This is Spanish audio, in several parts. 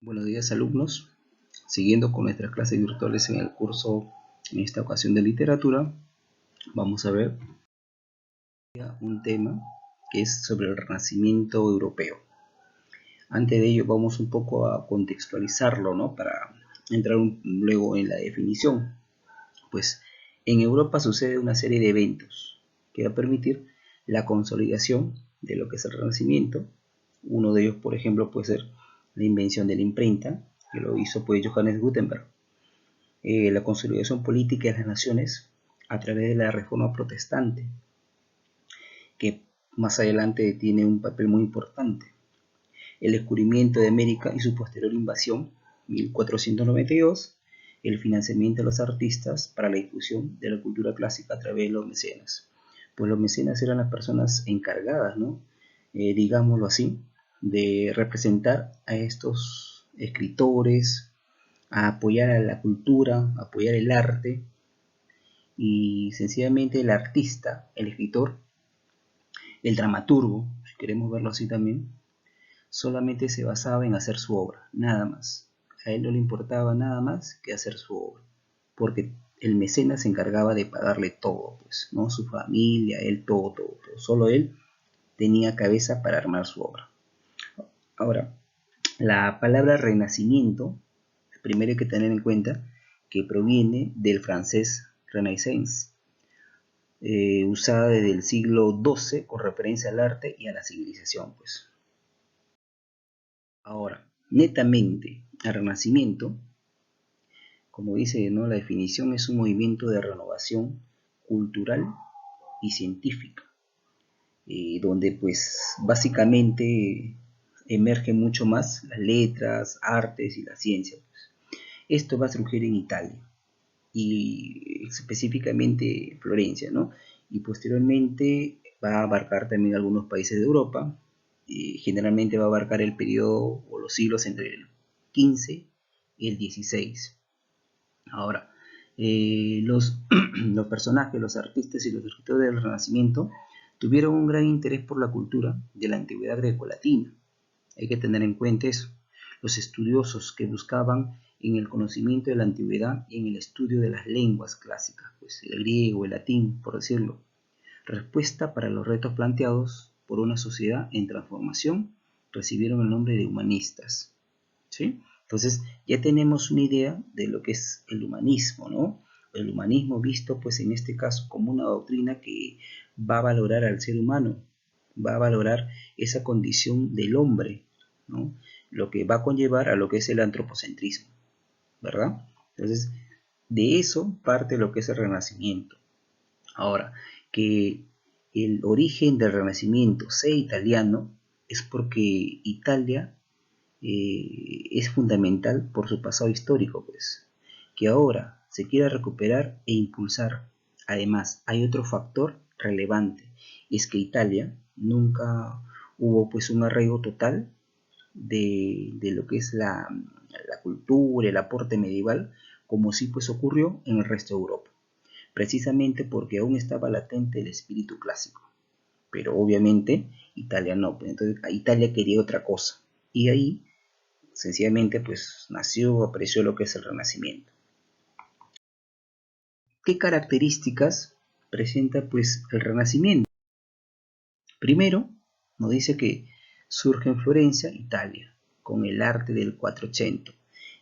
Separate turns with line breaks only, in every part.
Buenos días, alumnos. Siguiendo con nuestras clases virtuales en el curso, en esta ocasión de literatura, vamos a ver un tema que es sobre el Renacimiento europeo. Antes de ello vamos un poco a contextualizarlo, ¿no? Para entrar luego en la definición. Pues en Europa sucede una serie de eventos que va a permitir la consolidación de lo que es el Renacimiento. Uno de ellos, por ejemplo, puede ser la invención de la imprenta, que lo hizo pues Johannes Gutenberg. La consolidación política de las naciones a través de la reforma protestante, que más adelante tiene un papel muy importante. El descubrimiento de América y su posterior invasión, 1492, el financiamiento de los artistas para la difusión de la cultura clásica a través de los mecenas. Pues los mecenas eran las personas encargadas, ¿no? Digámoslo así, de representar a estos escritores, a apoyar a la cultura, a apoyar el arte, y sencillamente el artista, el escritor, el dramaturgo, si queremos verlo así también, solamente se basaba en hacer su obra, nada más. A él no le importaba nada más que hacer su obra, porque el mecenas se encargaba de pagarle todo, pues, ¿no? Su familia, él, todo. Solo él tenía cabeza para armar su obra. Ahora, la palabra renacimiento, primero hay que tener en cuenta que proviene del francés renaissance, usada desde el siglo XII con referencia al arte y a la civilización, pues. Ahora, netamente, el Renacimiento, como dice, ¿no?, la definición, es un movimiento de renovación cultural y científica, donde pues básicamente emergen mucho más las letras, artes y la ciencia, pues. Esto va a surgir en Italia y específicamente Florencia, ¿no? Y posteriormente va a abarcar también algunos países de Europa. Generalmente va a abarcar el periodo o los siglos entre el 15 y el 16. Ahora, los personajes, los artistas y los escritores del Renacimiento tuvieron un gran interés por la cultura de la antigüedad grecolatina. Hay que tener en cuenta eso. Los estudiosos que buscaban en el conocimiento de la antigüedad y en el estudio de las lenguas clásicas, pues el griego, el latín, por decirlo. Respuesta para los retos planteados por una sociedad en transformación, recibieron el nombre de humanistas, ¿sí? Entonces ya tenemos una idea de lo que es el humanismo, ¿no? El humanismo visto pues en este caso como una doctrina que va a valorar al ser humano, va a valorar esa condición del hombre, ¿no? Lo que va a conllevar a lo que es el antropocentrismo, ¿verdad? Entonces, de eso parte lo que es el Renacimiento. Ahora, que el origen del Renacimiento sea italiano es porque Italia es fundamental por su pasado histórico, pues, que ahora se quiera recuperar e impulsar. Además, hay otro factor relevante, y es que Italia nunca hubo pues un arraigo total de lo que es la cultura, el aporte medieval, como sí pues ocurrió en el resto de Europa, precisamente porque aún estaba latente el espíritu clásico. Pero obviamente Italia no, pues, entonces Italia quería otra cosa, y ahí sencillamente pues apareció lo que es el Renacimiento. ¿Qué características presenta pues el Renacimiento? Primero, nos dice que surge en Florencia, Italia, con el arte del Quattrocento.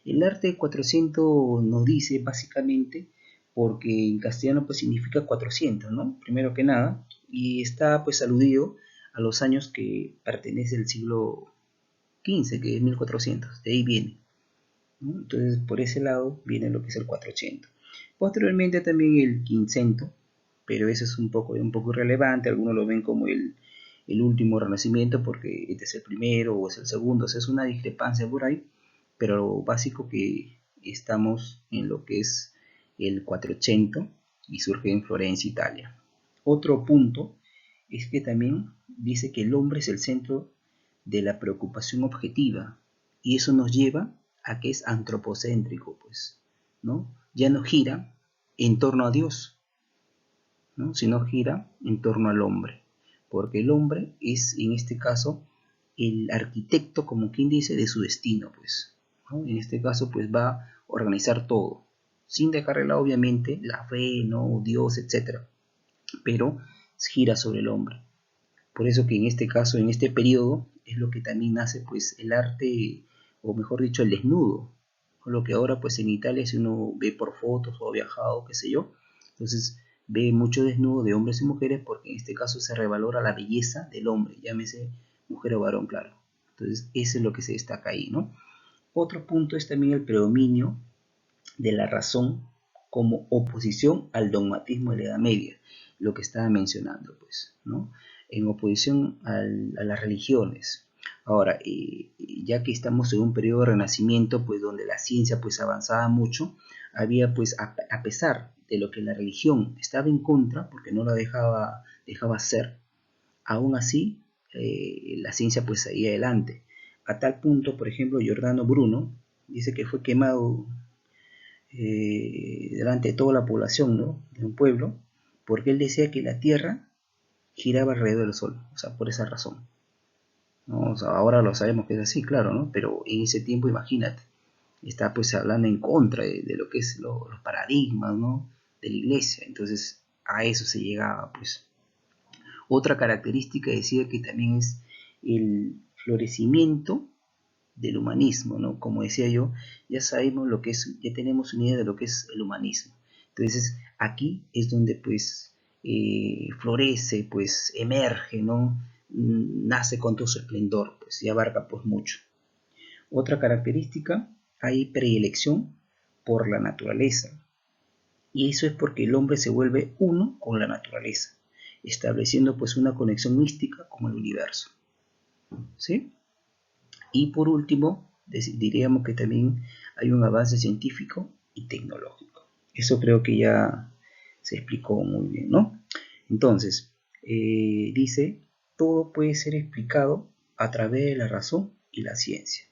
El arte del 400 nos dice básicamente porque en castellano pues significa 400, ¿no? Primero que nada, y está pues aludido a los años que pertenece el siglo XV, que es 1400, de ahí viene, ¿no? Entonces por ese lado viene lo que es el 400. Posteriormente también el quinцento, pero eso es un poco irrelevante. Algunos lo ven como el último renacimiento porque este es el primero o es el segundo, o sea, es una discrepancia por ahí, pero lo básico que estamos en lo que es el 400 y surge en Florencia, Italia. Otro punto es que también dice que el hombre es el centro de la preocupación objetiva, y eso nos lleva a que es antropocéntrico, pues, ¿no? Ya no gira en torno a Dios, ¿no?, sino gira en torno al hombre, porque el hombre es en este caso el arquitecto, como quien dice, de su destino, pues. ¿no? En este caso pues va a organizar todo, sin dejar de lado obviamente la fe, ¿no? Dios, etc. Pero gira sobre el hombre. Por eso que en este caso, en este periodo, es lo que también nace pues el arte, o mejor dicho, el desnudo. Lo que ahora pues en Italia, si uno ve por fotos o ha viajado, qué sé yo, entonces ve mucho desnudo de hombres y mujeres, porque en este caso se revalora la belleza del hombre, llámese mujer o varón, claro. Entonces eso es lo que se destaca ahí, ¿no? Otro punto es también el predominio de la razón como oposición al dogmatismo de la Edad Media, lo que estaba mencionando, pues, ¿no? En oposición a las religiones. Ahora, ya que estamos en un periodo de renacimiento, pues donde la ciencia pues avanzaba mucho, había pues a pesar de lo que la religión estaba en contra, porque no la dejaba ser, aún así la ciencia pues seguía adelante. A tal punto, por ejemplo, Giordano Bruno dice que fue quemado delante de toda la población, ¿no? De un pueblo, porque él decía que la Tierra giraba alrededor del Sol, o sea, por esa razón, ¿no? O sea, ahora lo sabemos que es así, claro, ¿no? Pero en ese tiempo, imagínate, está pues hablando en contra de lo que es los paradigmas, ¿no? De la iglesia, entonces a eso se llegaba, pues. Otra característica decía que también es el florecimiento del humanismo, ¿no? Como decía yo, ya sabemos lo que es, ya tenemos una idea de lo que es el humanismo. Entonces, aquí es donde pues florece, pues emerge, ¿no? Nace con todo su esplendor, pues y abarca pues mucho. Otra característica, hay predilección por la naturaleza. Y eso es porque el hombre se vuelve uno con la naturaleza, estableciendo pues una conexión mística con el universo. ¿Sí? Y por último, diríamos que también hay un avance científico y tecnológico. Eso creo que ya se explicó muy bien, ¿no? Entonces, dice, todo puede ser explicado a través de la razón y la ciencia.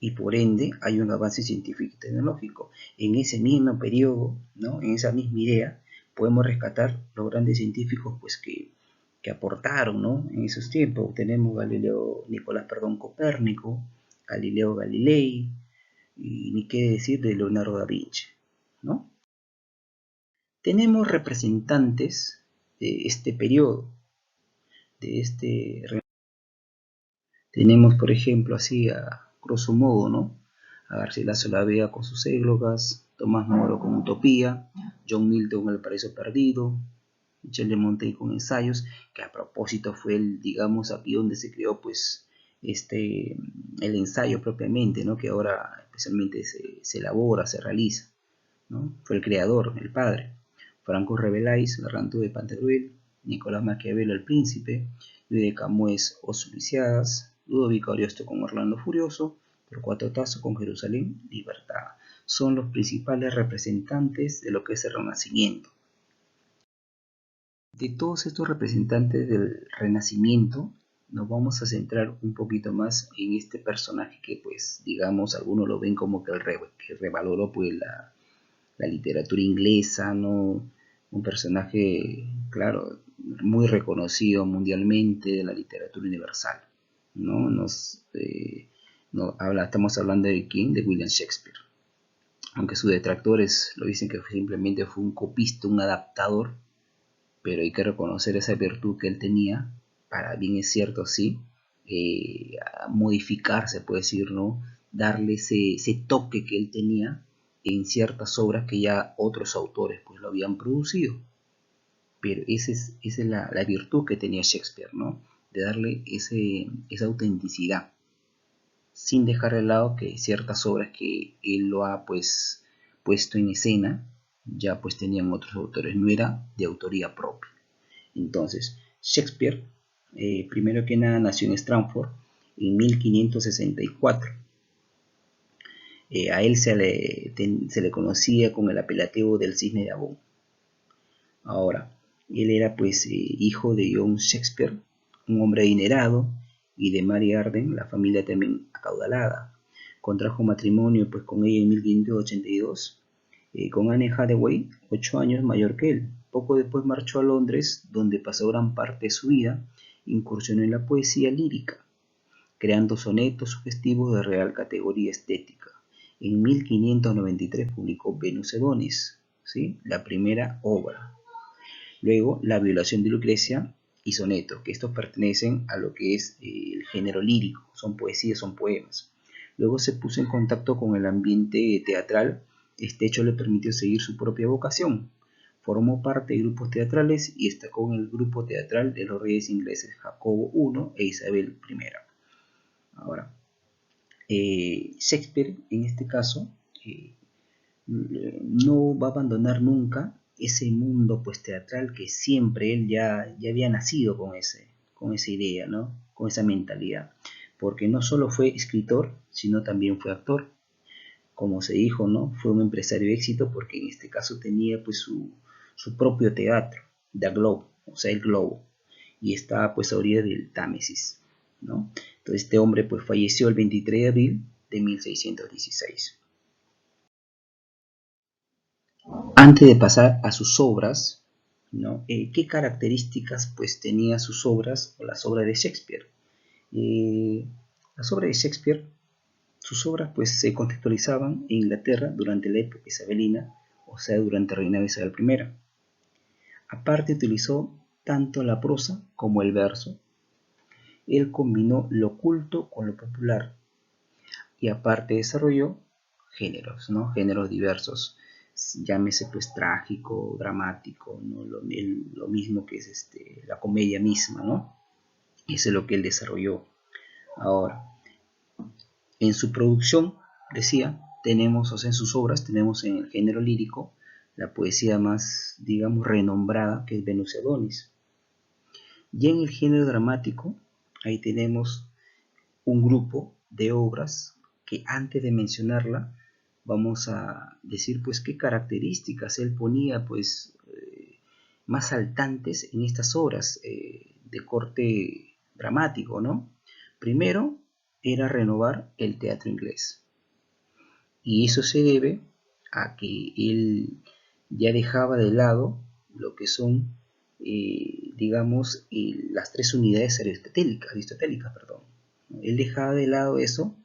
Y por ende hay un avance científico y tecnológico. En ese mismo periodo, ¿no? En esa misma idea, podemos rescatar los grandes científicos pues, que aportaron, ¿no? En esos tiempos. Tenemos Copérnico, Galileo Galilei, y ni qué decir de Leonardo da Vinci, ¿no? Tenemos representantes de este periodo, de este. Tenemos, por ejemplo, así a grosso modo, ¿no? A Garcilaso la Vega con sus églogas, Tomás Moro con Utopía, John Milton con El Paraíso Perdido, Michel de Montaigne con Ensayos, que a propósito fue el, digamos, aquí donde se creó, pues, el ensayo propiamente, ¿no? Que ahora especialmente se elabora, se realiza, ¿no? Fue el creador, el padre. Franco Rabelais, Gargantú de Pantagruel, Nicolás Maquiavelo, El Príncipe, Luis de Camoes, Os Lisiadas, Ludovico Ariosto con Orlando Furioso, Torcuato Tasso con Jerusalén, Libertad. Son los principales representantes de lo que es el Renacimiento. De todos estos representantes del Renacimiento, nos vamos a centrar un poquito más en este personaje que, pues, digamos, algunos lo ven como que revaloró pues, la literatura inglesa, ¿no? Un personaje, claro, muy reconocido mundialmente de la literatura universal, ¿no? Estamos hablando de quién, de William Shakespeare. Aunque sus detractores lo dicen que simplemente fue un copista, un adaptador, pero hay que reconocer esa virtud que él tenía, para bien es cierto, sí, modificarse, puede decir, ¿no? Darle ese toque que él tenía en ciertas obras que ya otros autores pues lo habían producido. Pero esa es la virtud que tenía Shakespeare, ¿no? De darle esa autenticidad, sin dejar de lado que ciertas obras que él lo ha pues puesto en escena, ya pues tenían otros autores, no era de autoría propia. Entonces, Shakespeare, primero que nada, nació en Stratford en 1564. A él se le conocía con el apelativo del Cisne de Avon. Ahora, él era pues hijo de John Shakespeare, un hombre adinerado, y de Mary Arden, la familia también acaudalada. Contrajo matrimonio pues con ella en 1582, con Anne Hathaway, 8 años mayor que él. Poco después marchó a Londres, donde pasó gran parte de su vida, incursionó en la poesía lírica. creando sonetos sugestivos de real categoría estética. En 1593 publicó Venus Adonis, ¿sí?, la primera obra. Luego, La violación de Lucrecia y sonetos, que estos pertenecen a lo que es el género lírico, son poesías, son poemas. Luego se puso en contacto con el ambiente teatral. Este hecho le permitió seguir su propia vocación. Formó parte de grupos teatrales y destacó en el grupo teatral de los reyes ingleses Jacobo I e Isabel I. Ahora, Shakespeare, en este caso, no va a abandonar nunca ese mundo pues teatral que siempre él ya había nacido con esa idea, ¿no?, con esa mentalidad, porque no solo fue escritor, sino también fue actor. Como se dijo, ¿no?, fue un empresario de éxito porque en este caso tenía pues su propio teatro, The Globe, o sea, el Globo, y estaba pues a orilla del Támesis, ¿no? Entonces este hombre pues falleció el 23 de abril de 1616. Antes de pasar a sus obras, ¿no?, ¿qué características pues tenía sus obras o las obras de Shakespeare? Las obras de Shakespeare, sus obras pues se contextualizaban en Inglaterra durante la época isabelina, o sea, durante el reinado de Isabel I. Aparte utilizó tanto la prosa como el verso. Él combinó lo culto con lo popular y aparte desarrolló géneros, ¿no?, géneros diversos, llámese pues trágico, dramático, ¿no?, lo mismo que es la comedia misma, ¿no? Eso es lo que él desarrolló. Ahora, en su producción, decía, tenemos, o sea, en sus obras, tenemos en el género lírico la poesía más, digamos, renombrada, que es Venus y Adonis. Y en el género dramático, ahí tenemos un grupo de obras que antes de mencionarla, vamos a decir pues qué características él ponía pues más saltantes en estas obras de corte dramático, ¿no? Primero era renovar el teatro inglés, y eso se debe a que él ya dejaba de lado lo que son, digamos, las tres unidades aristotélicas, perdón. Él dejaba de lado eso,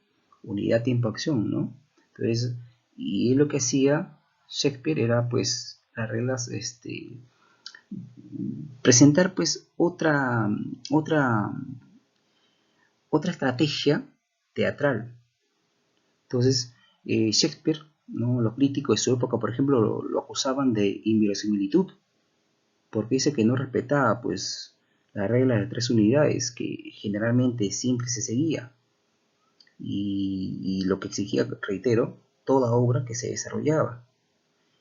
unidad, tiempo, acción, ¿no? Entonces, y él lo que hacía Shakespeare era pues las reglas, presentar pues otra estrategia teatral. Entonces, Shakespeare, ¿no?, los críticos de su época, por ejemplo, lo acusaban de inverosimilitud, porque dice que no respetaba pues la regla de tres unidades que generalmente siempre se seguía, y lo que exigía, reitero, toda obra que se desarrollaba,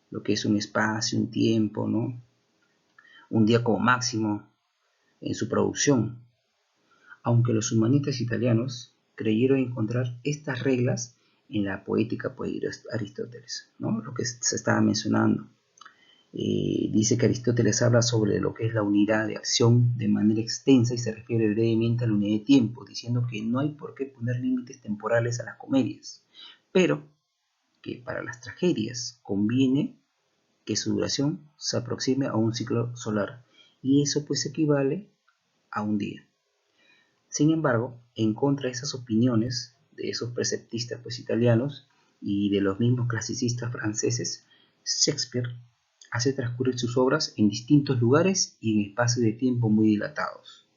lo que es un espacio, un tiempo, ¿no?, un día como máximo en su producción. Aunque los humanistas italianos creyeron encontrar estas reglas en la poética de Aristóteles, ¿no?, lo que se estaba mencionando. Dice que Aristóteles habla sobre lo que es la unidad de acción de manera extensa y se refiere brevemente a la unidad de tiempo, diciendo que no hay por qué poner límites temporales a las comedias, pero que para las tragedias conviene que su duración se aproxime a un ciclo solar, y eso pues equivale a un día. Sin embargo, en contra de esas opiniones de esos preceptistas pues italianos y de los mismos clasicistas franceses, Shakespeare hace transcurrir sus obras en distintos lugares y en espacios de tiempo muy dilatados.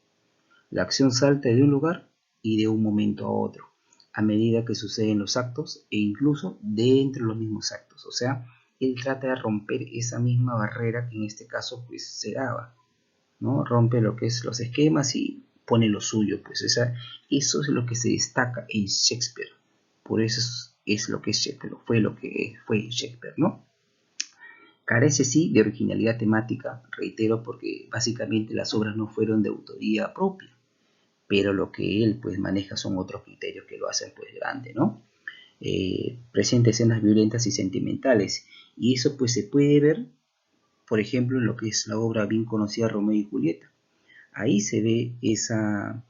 La acción salta de un lugar y de un momento a otro, a medida que suceden los actos e incluso dentro de los mismos actos. O sea, él trata de romper esa misma barrera que en este caso pues se daba, ¿no? Rompe lo que es los esquemas y pone lo suyo, pues eso es lo que se destaca en Shakespeare. Por eso es lo que es Shakespeare, fue lo que fue Shakespeare, ¿no? Carece sí de originalidad temática, reitero, porque básicamente las obras no fueron de autoría propia, pero lo que él pues maneja son otros criterios que lo hacen pues grande, ¿no? Presenta escenas violentas y sentimentales, y eso pues se puede ver, por ejemplo, en lo que es la obra bien conocida Romeo y Julieta. Ahí se ve esas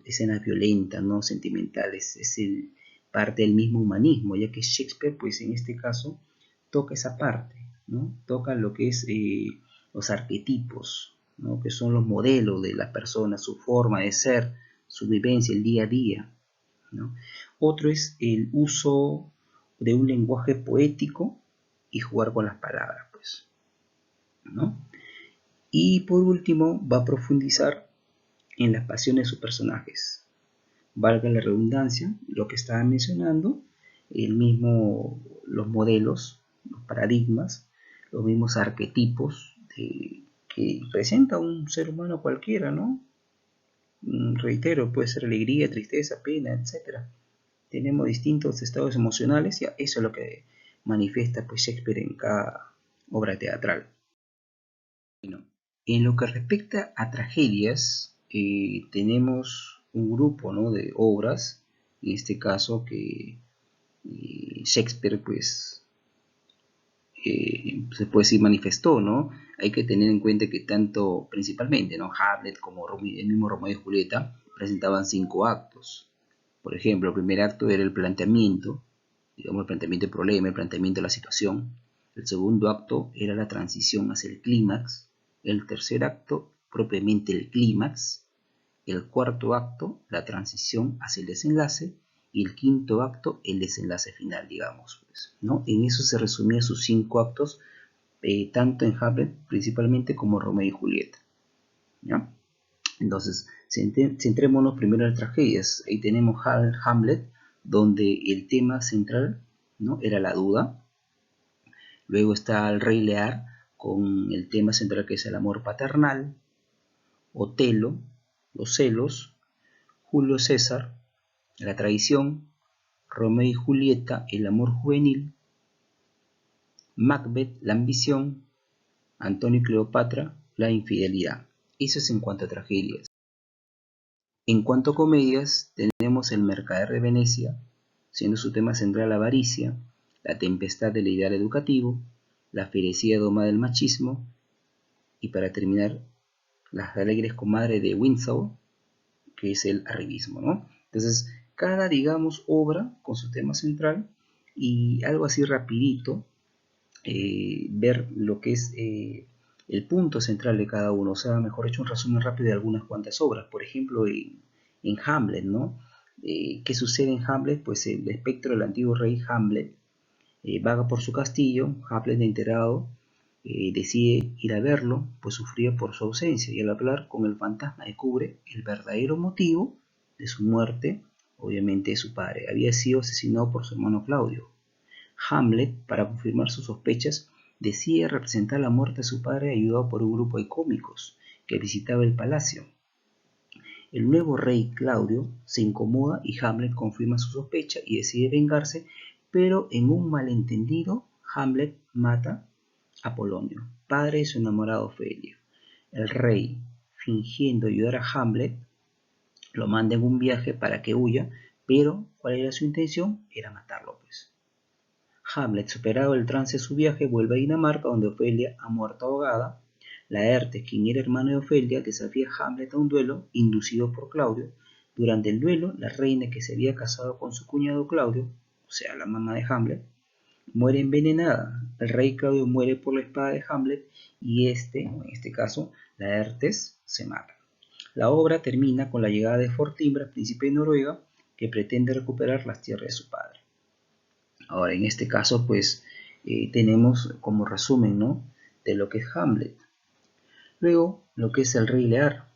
escenas violentas, ¿no?, sentimentales, es parte del mismo humanismo, ya que Shakespeare pues en este caso toca esa parte, ¿no? Toca lo que es los arquetipos, ¿no?, que son los modelos de la persona, su forma de ser, su vivencia, el día a día, ¿no? Otro es el uso de un lenguaje poético y jugar con las palabras, pues, ¿no? Y por último, va a profundizar en las pasiones de sus personajes. Valga la redundancia, lo que estaba mencionando, los modelos, los paradigmas, los mismos arquetipos que presenta un ser humano cualquiera, ¿no? Reitero, puede ser alegría, tristeza, pena, etc. Tenemos distintos estados emocionales y eso es lo que manifiesta pues, Shakespeare en cada obra teatral. Bueno, en lo que respecta a tragedias, tenemos un grupo, ¿no?, de obras, en este caso que Shakespeare pues se puede decir manifestó, ¿no? Hay que tener en cuenta que tanto principalmente, ¿no?, Hamlet como el mismo Romeo y Julieta presentaban 5 actos. Por ejemplo, el primer acto era el planteamiento, digamos el planteamiento del problema, el planteamiento de la situación. El segundo acto era la transición hacia el clímax. El tercer acto, propiamente el clímax. El cuarto acto, la transición hacia el desenlace. Y el quinto acto, el desenlace final, digamos, pues, ¿no? En eso se resumían sus 5 actos, tanto en Hamlet principalmente como Romeo y Julieta, ¿ya? Entonces, centrémonos primero en las tragedias. Ahí tenemos Hamlet, donde el tema central, ¿no?, era la duda. Luego está el Rey Lear, con el tema central que es el amor paternal. Otelo, los celos. Julio César, la traición. Romeo y Julieta, el amor juvenil. Macbeth, la ambición. Antonio y Cleopatra, la infidelidad. Eso es en cuanto a tragedias. En cuanto a comedias, tenemos El mercader de Venecia, siendo su tema central la avaricia, La tempestad del ideal educativo, La fierecida doma del machismo, y para terminar, Las alegres comadres de Windsor, que es el arribismo, ¿no? Entonces, cada, digamos, obra con su tema central, y algo así rapidito, ver lo que es el punto central de cada uno, o sea, mejor hecho un resumen rápido de algunas cuantas obras. Por ejemplo, en Hamlet, ¿no? ¿Qué sucede en Hamlet? Pues el espectro del antiguo rey Hamlet vaga por su castillo. Hamlet, enterado, decide ir a verlo, pues sufría por su ausencia, y al hablar con el fantasma descubre el verdadero motivo de su muerte. Obviamente su padre había sido asesinado por su hermano Claudio. Hamlet, para confirmar sus sospechas, decide representar la muerte de su padre ayudado por un grupo de cómicos que visitaba el palacio. El nuevo rey Claudio se incomoda y Hamlet confirma su sospecha y decide vengarse, pero en un malentendido Hamlet mata a Polonio, padre de su enamorada Ofelia. El rey, fingiendo ayudar a Hamlet, lo manda en un viaje para que huya, pero ¿cuál era su intención? Era matarlo, pues. Hamlet, superado el trance de su viaje, vuelve a Dinamarca, donde Ofelia ha muerto ahogada. Laertes, quien era hermano de Ofelia, desafía a Hamlet a un duelo inducido por Claudio. Durante el duelo, la reina, que se había casado con su cuñado Claudio, o sea, la mamá de Hamlet, muere envenenada. El rey Claudio muere por la espada de Hamlet y en este caso, Laertes, se mata. La obra termina con la llegada de Fortinbras, príncipe de Noruega, que pretende recuperar las tierras de su padre. Ahora, en este caso, pues, tenemos como resumen, ¿no?, de lo que es Hamlet. Luego, lo que es el Rey Lear.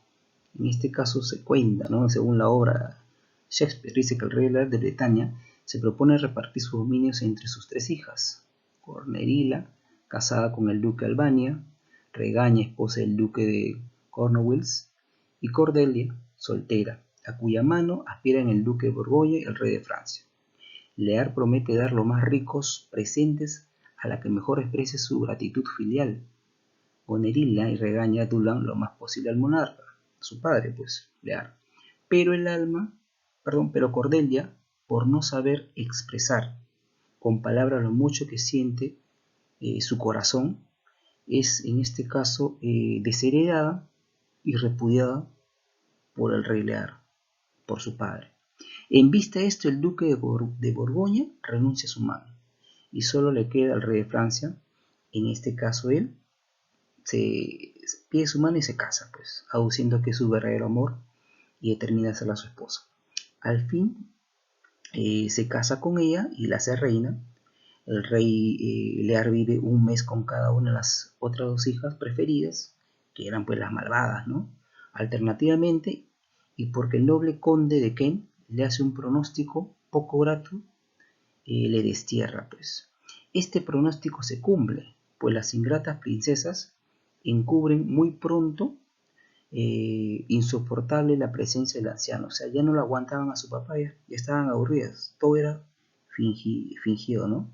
En este caso se cuenta, ¿no?, según la obra Shakespeare, dice que el Rey Lear de Bretaña se propone repartir sus dominios entre sus 3 hijas. Cornelia, casada con el duque de Albania. Regaña, esposa del duque de Cornwallis. Y Cordelia, soltera, a cuya mano aspiran el duque de Borgoña y el rey de Francia. Lear promete dar los más ricos presentes a la que mejor exprese su gratitud filial. Gonerilla y regaña adulan lo más posible al monarca, su padre, pues, Lear. Pero pero Cordelia, por no saber expresar con palabras lo mucho que siente su corazón, es en este caso desheredada y repudiada por el rey Lear, por su padre. En vista de esto, el duque de Borgoña renuncia a su mano y solo le queda al rey de Francia. En este caso, él se pide su mano y se casa, pues, aduciendo que es su verdadero amor, y determina hacerla su esposa. Al fin se casa con ella y la hace reina. El rey Lear vive un mes con cada una de las otras dos hijas preferidas, que eran pues las malvadas, ¿no? Alternativamente, y porque el noble conde de Kent le hace un pronóstico poco grato, le destierra, pues. Este pronóstico se cumple, pues las ingratas princesas encubren muy pronto insoportable la presencia del anciano. O sea, ya no lo aguantaban a su papá, ya estaban aburridas. Todo era fingido, ¿no?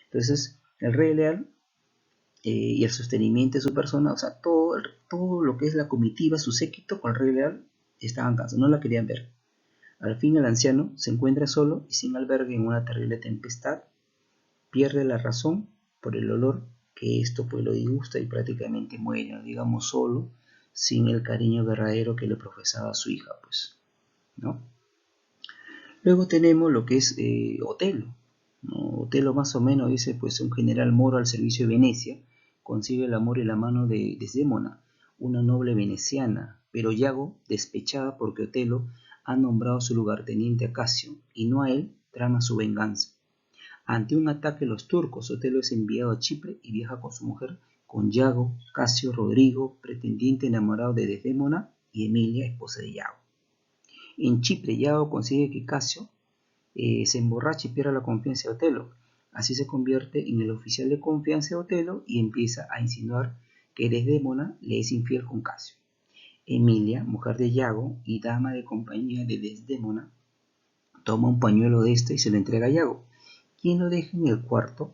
Entonces, el rey leal y el sostenimiento de su persona, o sea, todo lo que es la comitiva, su séquito con el rey leal, estaban cansados, no la querían ver. Al fin el anciano se encuentra solo y sin albergue en una terrible tempestad, pierde la razón por el olor que esto pues lo disgusta y prácticamente muere, digamos, solo, sin el cariño verdadero que le profesaba a su hija, pues, ¿no? Luego tenemos lo que es Otelo, ¿no? Otelo más o menos dice, pues un general moro al servicio de Venecia, consigue el amor y la mano de Desdémona, una noble veneciana, pero Yago, despechada porque Otelo ha nombrado su lugarteniente a Casio, y no a él, trama su venganza. Ante un ataque de los turcos, Otelo es enviado a Chipre y viaja con su mujer, con Yago, Casio, Rodrigo, pretendiente enamorado de Desdémona, y Emilia, esposa de Yago. En Chipre, Yago consigue que Casio se emborracha y pierde la confianza de Otelo. Así se convierte en el oficial de confianza de Otelo y empieza a insinuar que Desdémona le es infiel con Casio. Emilia, mujer de Yago y dama de compañía de Desdémona, toma un pañuelo de este y se lo entrega a Yago, quien lo deja en el cuarto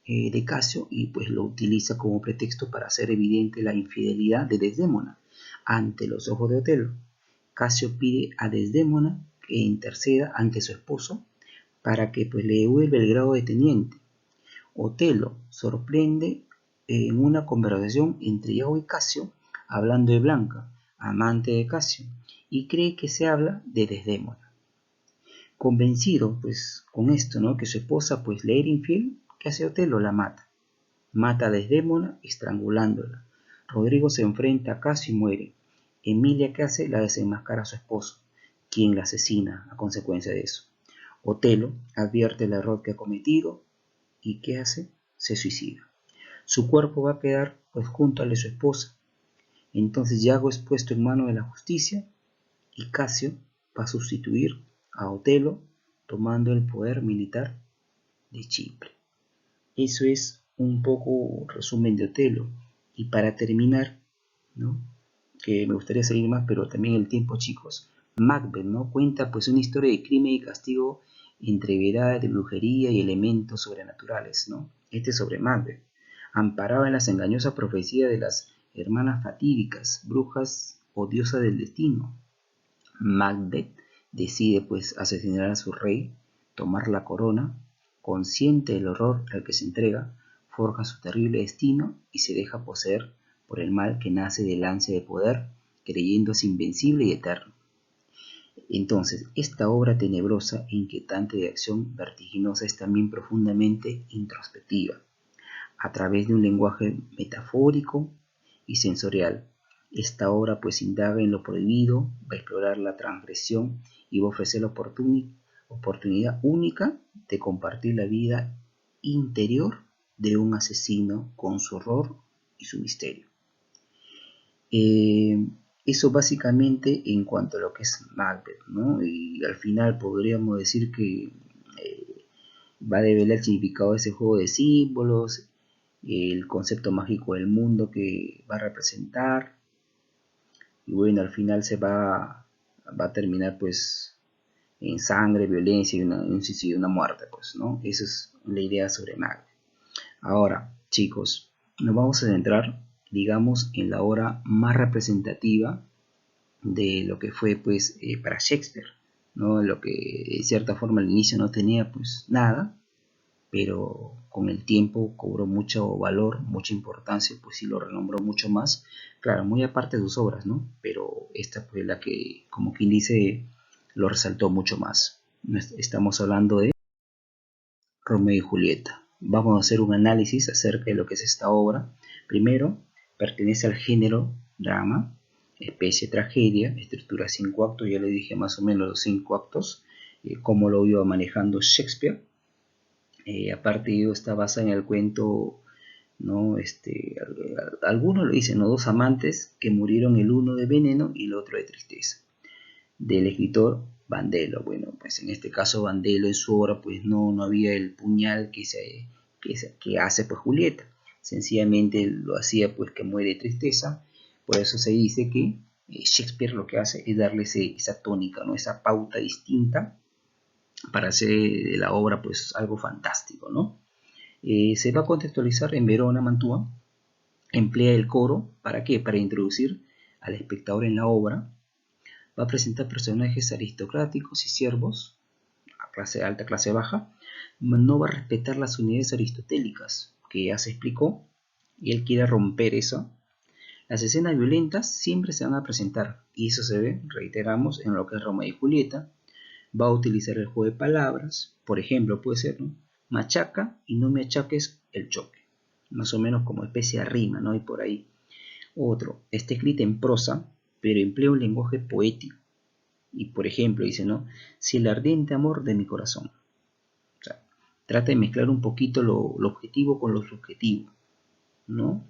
de Casio y pues lo utiliza como pretexto para hacer evidente la infidelidad de Desdémona ante los ojos de Otelo. Casio pide a Desdémona que interceda ante su esposo para que pues le devuelva el grado de teniente. Otelo sorprende en una conversación entre Yago y Casio hablando de Blanca, amante de Casio, y cree que se habla de Desdémona. Convencido pues con esto, ¿no?, que su esposa pues le era infiel, ¿qué hace Otelo? La mata. Mata a Desdémona estrangulándola. Rodrigo se enfrenta a Casio y muere. Emilia, ¿qué hace? La desenmascara a su esposo, quien la asesina a consecuencia de eso. Otelo advierte el error que ha cometido y ¿qué hace? Se suicida. Su cuerpo va a quedar pues junto al de su esposa. Entonces Yago es puesto en manos de la justicia y Casio va a sustituir a Otelo tomando el poder militar de Chipre. Eso es un poco resumen de Otelo. Y para terminar, ¿no?, que me gustaría seguir más, pero también el tiempo, chicos, Macbeth, ¿no?, cuenta pues una historia de crimen y castigo entre verdad, de brujería y elementos sobrenaturales, ¿no? Este es sobre Macbeth, amparado en las engañosas profecías de las hermanas fatídicas, brujas o diosas del destino. Macbeth decide pues asesinar a su rey, tomar la corona, consciente del horror al que se entrega, forja su terrible destino y se deja poseer por el mal que nace del ansia de poder, creyéndose invencible y eterno. Entonces, esta obra tenebrosa e inquietante de acción vertiginosa es también profundamente introspectiva, a través de un lenguaje metafórico y sensorial. Esta obra pues indaga en lo prohibido, va a explorar la transgresión y va a ofrecer la oportunidad única de compartir la vida interior de un asesino con su horror y su misterio. Eso básicamente en cuanto a lo que es Macbeth, ¿no? Y al final podríamos decir que va a develar el significado de ese juego de símbolos, el concepto mágico del mundo que va a representar, y bueno, al final va a terminar pues en sangre, violencia y un suicidio, una muerte, pues, ¿no? Esa es la idea sobre Macbeth. Ahora, chicos, nos vamos a centrar, digamos, en la obra más representativa de lo que fue pues para Shakespeare, ¿no? Lo que de cierta forma al inicio no tenía pues nada, pero con el tiempo cobró mucho valor, mucha importancia, pues sí lo renombró mucho más, claro, muy aparte de sus obras, ¿no? Pero esta fue la que, como quien dice, lo resaltó mucho más. Estamos hablando de Romeo y Julieta. Vamos a hacer un análisis acerca de lo que es esta obra. Primero, pertenece al género drama, especie tragedia, estructura 5 actos, ya le dije más o menos los 5 actos, cómo lo iba manejando Shakespeare. Aparte de ello está basada en el cuento, ¿no? Algunos lo dicen, ¿no? Dos amantes que murieron, el uno de veneno y el otro de tristeza, del escritor Bandello. Bueno, pues en este caso Bandello en su obra pues no había el puñal que hace pues Julieta, sencillamente lo hacía pues que muere de tristeza. Por eso se dice que Shakespeare lo que hace es darle esa tónica, ¿no? Esa pauta distinta para hacer de la obra pues algo fantástico, ¿no? Se va a contextualizar en Verona, Mantua. Emplea el coro, ¿para qué? Para introducir al espectador en la obra. Va a presentar personajes aristocráticos y siervos, clase alta, clase baja. No va a respetar las unidades aristotélicas, que ya se explicó, y él quiere romper eso. Las escenas violentas siempre se van a presentar, y eso se ve, reiteramos, en lo que es Romeo y Julieta. Va a utilizar el juego de palabras, por ejemplo, puede ser, ¿no? Machaca y no me achaques el choque, más o menos como especie de rima, ¿no? Y por ahí. Otro, está escrita en prosa, pero emplea un lenguaje poético. Y por ejemplo, dice, ¿no? Si el ardiente amor de mi corazón. O sea, trata de mezclar un poquito lo objetivo con lo subjetivo, ¿no?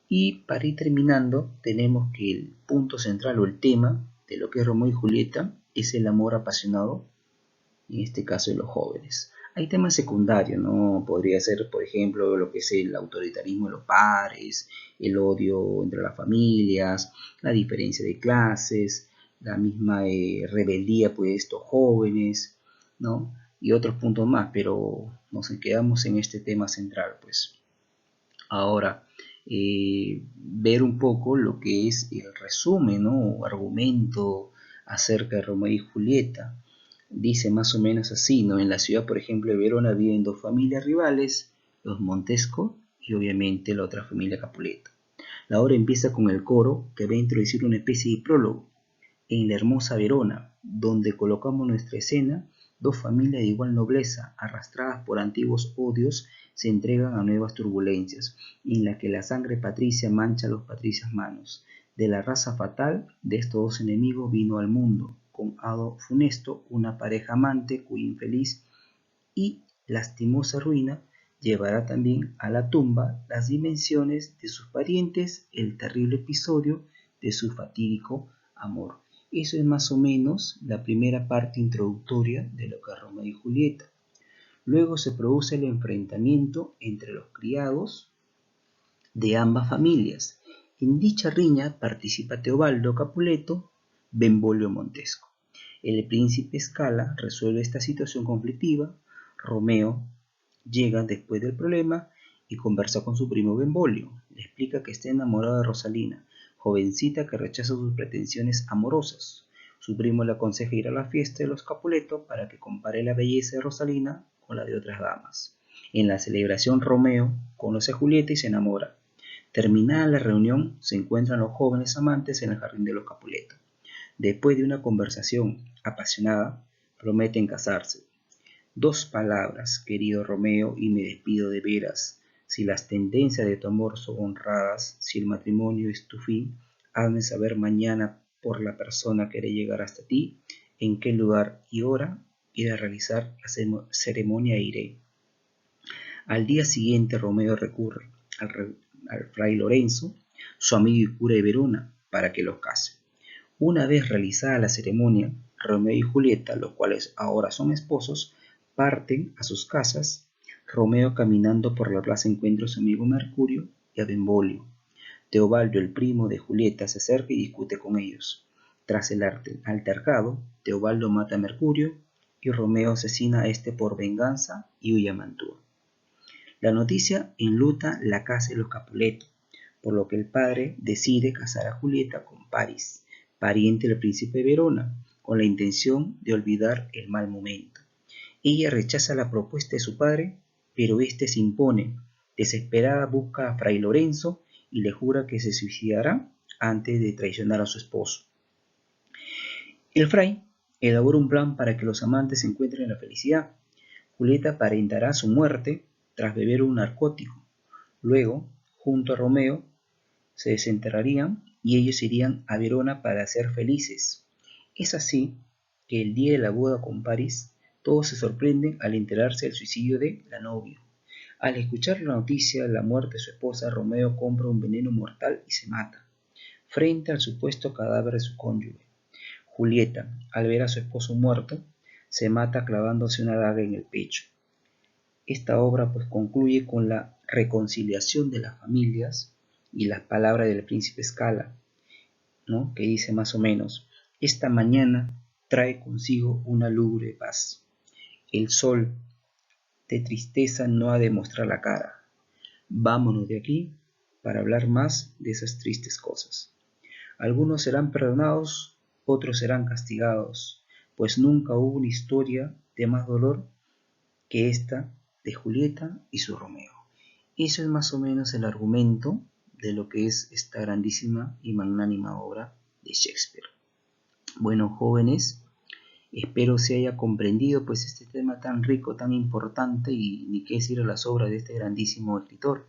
Y para ir terminando, tenemos que el punto central o el tema de lo que es Romeo y Julieta es el amor apasionado, en este caso de los jóvenes. Hay temas secundarios, ¿no? Podría ser, por ejemplo, lo que es el autoritarismo de los padres, el odio entre las familias, la diferencia de clases, la misma rebeldía pues, de estos jóvenes, ¿no? Y otros puntos más, pero nos quedamos en este tema central, pues. Ahora, ver un poco lo que es el resumen, ¿no? O argumento acerca de Romeo y Julieta. Dice más o menos así, ¿no? En la ciudad, por ejemplo, de Verona viven dos familias rivales, los Montesco y obviamente la otra familia Capuleto. La obra empieza con el coro que va a introducir una especie de prólogo en la hermosa Verona, donde colocamos nuestra escena. Dos familias de igual nobleza, arrastradas por antiguos odios, se entregan a nuevas turbulencias, en la que la sangre patricia mancha a los patricios manos. De la raza fatal de estos dos enemigos vino al mundo, con hado funesto, una pareja amante cuya infeliz y lastimosa ruina llevará también a la tumba las dimensiones de sus parientes, el terrible episodio de su fatídico amor. Eso es más o menos la primera parte introductoria de lo que es Romeo y Julieta. Luego se produce el enfrentamiento entre los criados de ambas familias. En dicha riña participa Teobaldo Capuleto, Benvolio Montesco. El príncipe Scala resuelve esta situación conflictiva. Romeo llega después del problema y conversa con su primo Benvolio. Le explica que está enamorado de Rosalina, jovencita que rechaza sus pretensiones amorosas. Su primo le aconseja ir a la fiesta de los Capuleto para que compare la belleza de Rosalina con la de otras damas. En la celebración, Romeo conoce a Julieta y se enamora. Terminada la reunión, se encuentran los jóvenes amantes en el jardín de los Capuleto. Después de una conversación apasionada, prometen casarse. Dos palabras, querido Romeo, y me despido de veras. Si las tendencias de tu amor son honradas, si el matrimonio es tu fin, hazme saber mañana por la persona que haré llegar hasta ti, en qué lugar y hora iré a realizar la ceremonia e iré. Al día siguiente Romeo recurre al fray Lorenzo, su amigo y cura de Verona, para que los case. Una vez realizada la ceremonia, Romeo y Julieta, los cuales ahora son esposos, parten a sus casas. Romeo, caminando por la plaza, encuentra a su amigo Mercurio y a Benvolio. Teobaldo, el primo de Julieta, se acerca y discute con ellos. Tras el altercado, Teobaldo mata a Mercurio y Romeo asesina a este por venganza y huye a Mantua. La noticia enluta la casa de los Capuleto, por lo que el padre decide casar a Julieta con Paris, pariente del príncipe de Verona, con la intención de olvidar el mal momento. Ella rechaza la propuesta de su padre, pero éste se impone. Desesperada busca a fray Lorenzo y le jura que se suicidará antes de traicionar a su esposo. El fray elabora un plan para que los amantes encuentren la felicidad. Julieta aparentará su muerte tras beber un narcótico. Luego, junto a Romeo, se desenterrarían y ellos irían a Verona para ser felices. Es así que el día de la boda con Paris, todos se sorprenden al enterarse del suicidio de la novia. Al escuchar la noticia de la muerte de su esposa, Romeo compra un veneno mortal y se mata, frente al supuesto cadáver de su cónyuge. Julieta, al ver a su esposo muerto, se mata clavándose una daga en el pecho. Esta obra pues concluye con la reconciliación de las familias y las palabras del príncipe Scala, ¿no? Que dice más o menos: esta mañana trae consigo una lúgubre paz. El sol de tristeza no ha de mostrar la cara. Vámonos de aquí para hablar más de esas tristes cosas. Algunos serán perdonados, otros serán castigados, pues nunca hubo una historia de más dolor que esta de Julieta y su Romeo. Eso es más o menos el argumento de lo que es esta grandísima y magnánima obra de Shakespeare. Bueno, jóvenes, espero se haya comprendido pues este tema tan rico, tan importante, y ni qué decir a las obras de este grandísimo escritor.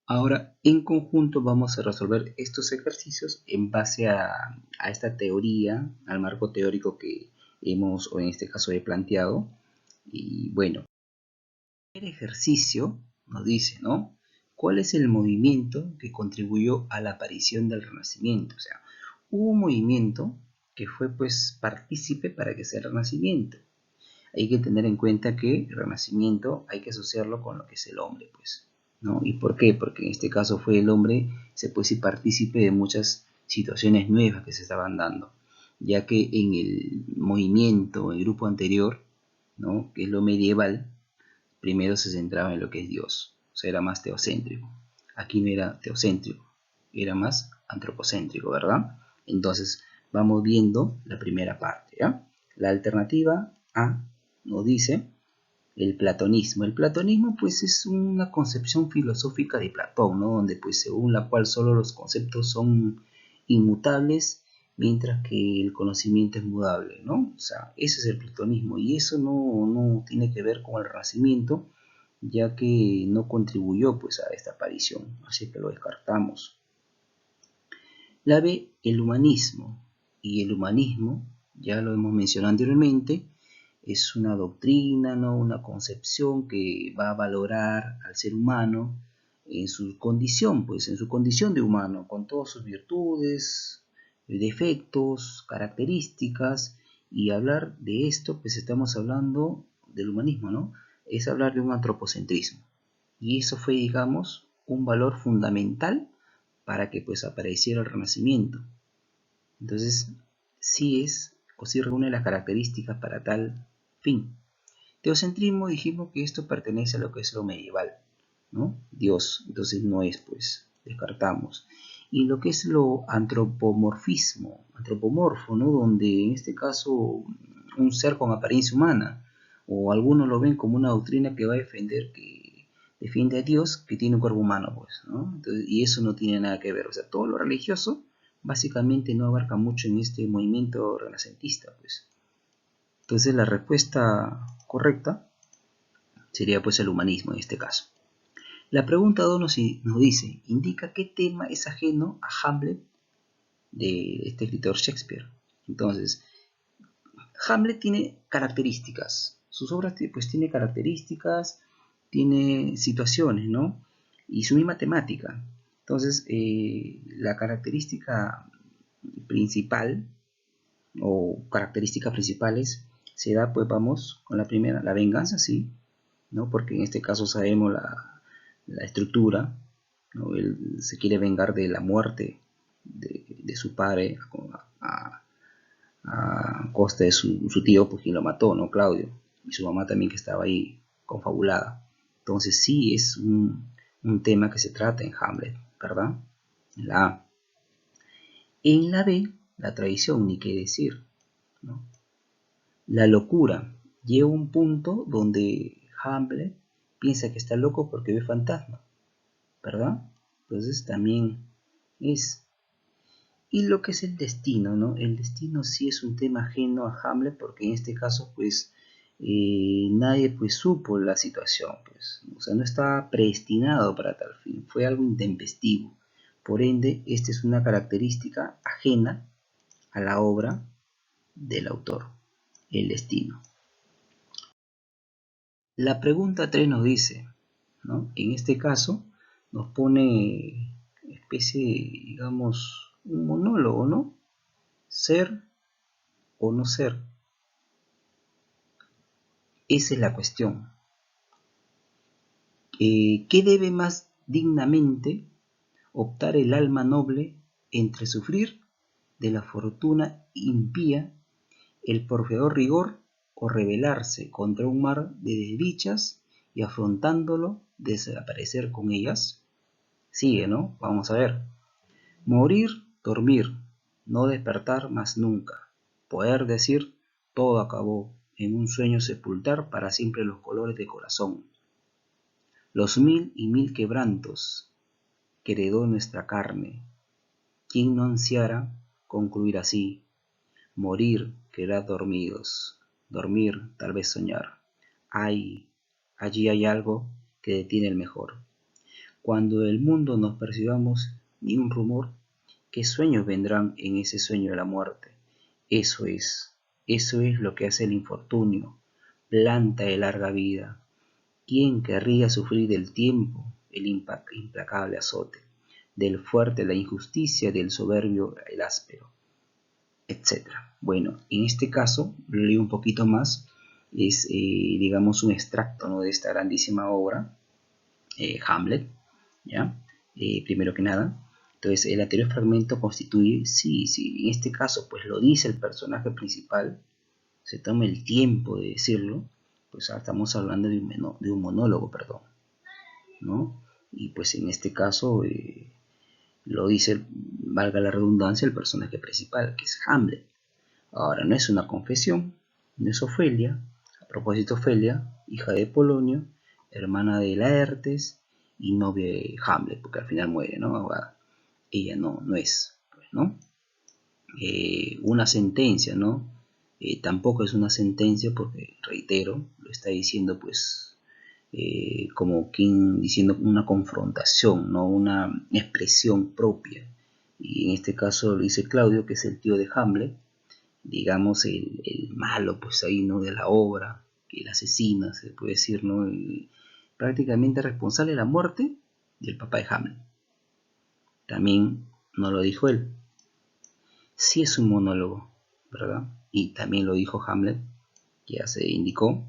Ahora, en conjunto vamos a resolver estos ejercicios en base a esta teoría, al marco teórico que hemos, o en este caso he planteado. Y bueno, el ejercicio nos dice, ¿no? ¿Cuál es el movimiento que contribuyó a la aparición del Renacimiento? O sea, hubo un movimiento que fue pues partícipe para que sea el Renacimiento. Hay que tener en cuenta que el Renacimiento hay que asociarlo con lo que es el hombre, pues, ¿no? ¿Y por qué? Porque en este caso fue el hombre, se puede decir, partícipe de muchas situaciones nuevas que se estaban dando, ya que en el movimiento, el grupo anterior, ¿no? Que es lo medieval, primero se centraba en lo que es Dios, o sea, era más teocéntrico. Aquí no era teocéntrico, era más antropocéntrico, ¿verdad? Entonces, vamos viendo la primera parte, ¿ya? La alternativa A nos dice el platonismo. El platonismo pues es una concepción filosófica de Platón, ¿no? Donde pues según la cual solo los conceptos son inmutables, mientras que el conocimiento es mudable, ¿no? O sea, ese es el platonismo, y eso no tiene que ver con el Renacimiento, ya que no contribuyó pues a esta aparición, así que lo descartamos. La B, el humanismo. Y el humanismo, ya lo hemos mencionado anteriormente, es una doctrina, ¿no? Una concepción que va a valorar al ser humano en su condición, pues en su condición de humano, con todas sus virtudes, defectos, características. Y hablar de esto, pues estamos hablando del humanismo, ¿no? Es hablar de un antropocentrismo. Y eso fue, digamos, un valor fundamental para que pues apareciera el Renacimiento. Entonces, sí es o sí reúne las características para tal fin. Teocentrismo, dijimos que esto pertenece a lo que es lo medieval, ¿no? Dios, entonces no es, pues, descartamos. Y lo que es lo antropomorfismo, antropomorfo, ¿no? Donde en este caso un ser con apariencia humana, o algunos lo ven como una doctrina que va a defender, que defiende a Dios que tiene un cuerpo humano, pues, ¿no? Entonces, y eso no tiene nada que ver, o sea, todo lo religioso básicamente no abarca mucho en este movimiento renacentista, pues. Entonces la respuesta correcta sería pues el humanismo en este caso. La pregunta 2 nos dice, indica qué tema es ajeno a Hamlet de este escritor Shakespeare. Entonces, Hamlet tiene características, sus obras pues tiene características, tiene situaciones, ¿no? Y su misma temática. Entonces, la característica principal o características principales se da, pues vamos con la primera, la venganza, sí, ¿no? Porque en este caso sabemos la estructura, ¿no? Él se quiere vengar de la muerte de su padre a costa de su tío, pues quien lo mató, ¿no? Claudio, y su mamá también, que estaba ahí confabulada. Entonces sí es un tema que se trata en Hamlet, ¿verdad? En la A. En la B, la traición, ni qué decir, ¿no? La locura llega a un punto donde Hamlet piensa que está loco porque ve fantasma, ¿verdad? Entonces también es. Y lo que es el destino, ¿no? El destino sí es un tema ajeno a Hamlet, porque en este caso pues nadie pues supo la situación, pues, o sea, no estaba predestinado para tal fin, fue algo intempestivo. Por ende, esta es una característica ajena a la obra del autor, el destino. La pregunta 3 nos dice, ¿no? En este caso, nos pone especie, digamos, un monólogo, ¿no? Ser o no ser. Esa es la cuestión. ¿Qué debe más dignamente optar el alma noble entre sufrir de la fortuna impía el porfiador rigor o rebelarse contra un mar de desdichas y afrontándolo desaparecer con ellas? Sigue, ¿no? Vamos a ver. Morir, dormir, no despertar más nunca. Poder decir, todo acabó, en un sueño sepultar para siempre los colores de corazón. Los mil y mil quebrantos que heredó nuestra carne. ¿Quién no ansiara concluir así? Morir, quedar dormidos. Dormir, tal vez soñar. Allí hay algo que detiene el mejor. Cuando del mundo nos percibamos ni un rumor, ¿qué sueños vendrán en ese sueño de la muerte? Eso es lo que hace el infortunio, planta de larga vida. ¿Quién querría sufrir del tiempo el implacable azote, del fuerte la injusticia, del soberbio el áspero, etcétera? Bueno, en este caso, lo leo un poquito más, es digamos un extracto, ¿no?, de esta grandísima obra, Hamlet, ¿ya? Primero que nada. Entonces, el anterior fragmento constituye, sí, en este caso, pues lo dice el personaje principal, se toma el tiempo de decirlo, pues ahora estamos hablando de un monólogo, perdón, ¿no? Y pues en este caso lo dice, valga la redundancia, el personaje principal, que es Hamlet. Ahora, no es una confesión, no es Ofelia. A propósito, Ofelia, hija de Polonio, hermana de Laertes y novia de Hamlet, porque al final muere, ¿no? Ahora, ella no es, pues, ¿no? Una sentencia, ¿no? Tampoco es una sentencia porque, reitero, lo está diciendo pues como quien diciendo una confrontación, ¿no? Una expresión propia. Y en este caso lo dice Claudio, que es el tío de Hamlet, digamos el malo pues ahí, ¿no?, de la obra, el asesino, se puede decir, ¿no? Prácticamente responsable de la muerte del papá de Hamlet. También no lo dijo él. Sí es un monólogo, ¿verdad? Y también lo dijo Hamlet, que ya se indicó,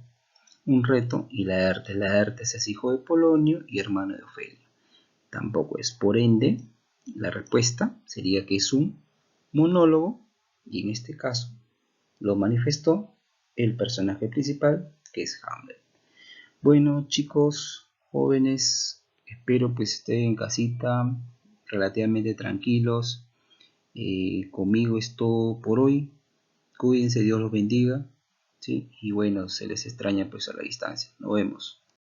un reto, y Laertes es hijo de Polonio y hermano de Ofelia. Tampoco es. Por ende, la respuesta sería que es un monólogo, y en este caso lo manifestó el personaje principal, que es Hamlet. Bueno, chicos, jóvenes, espero pues estén en casita relativamente tranquilos. Conmigo es todo por hoy. Cuídense, Dios los bendiga, ¿sí? Y bueno, se les extraña pues a la distancia. Nos vemos.